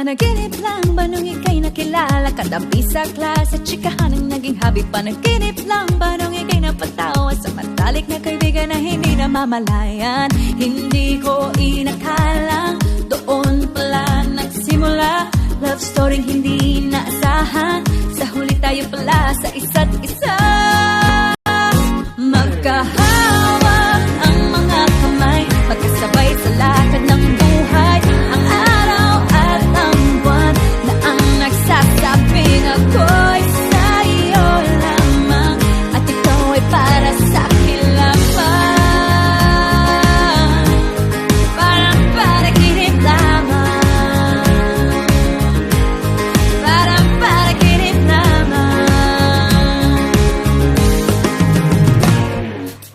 Panaginip lang ba nung ika'y nakilala? Katabi sa klase, tsikahan ang naging hobby. Panaginip lang ba nung ika'y napatawa sa matalik na kaibigan na hindi namamalayan? Hindi ko inakala, doon pala nagsimula. Love story hindi naasahan, sa huli tayo pala sa isa't isa. Magkahawak ang mga kamay, magkasabay sa lakad ng buhay. Ang araw at ang buwan na ang nagsasabing ako'y sa'yo lamang, at ikaw ay para sa'kin lamang. Parang panaginip lamang, parang panaginip lamang.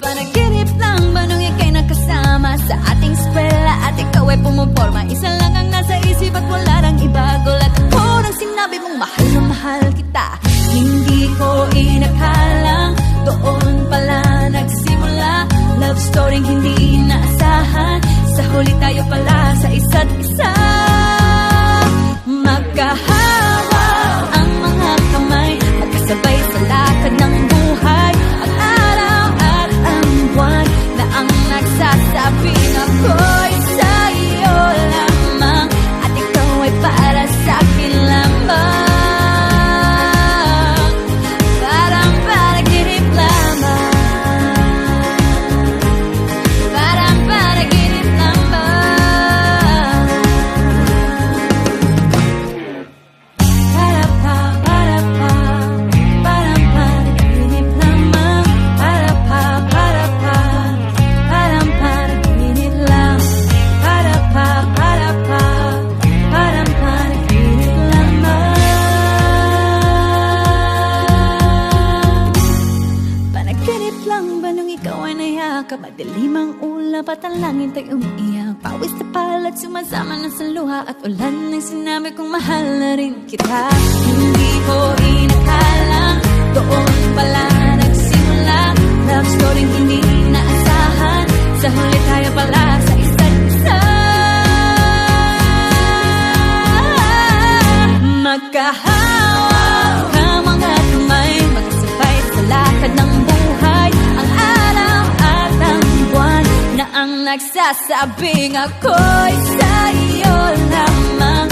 Panaginip lang ba nung ika'y nakasama sa ating eskwela at ikaw ay pumuporma? Isa lang ang nasa isip at wala nang iba. Gulat ako nang sinabi mong mahal na mahal kita. Hindi ko inakala, doon pala nagsimula. Love story hindi inaasahan, sa huli tayo pala sa isa't isa. Magkahawak ang mga kamay, magkasabay sa lakad ng buhay. Ang araw at ang buwan na ang nagsasabing ako'y sa'yo lamang, at ikaw ay para sa'kin lamang. Parang panaginip lamang, parang panaginip lamang. Para-pa, para-pa, parang panaginip lamang. Para-pa, para-pa, parang panaginip lang. Para-pa, para-pa, parang panaginip lamang. Panaginip lang ba nung ikaw ay nayakap? Madilim ang ulap at ang langit ay umiiyak. Pawis na palat, sumasama na sa luha, at ulan ng sinabi kong mahal na rin kita. Hindi ko inakala, doon pala nagsimula. Love story hindi naasahan, sa huli tayo pala sa isa't isa. Magkahawak ang mga kamay, magkasabay sa lakad ng buhay. Ang araw at ang buwan na ang nagsasabing ako'y sa'yo lamang,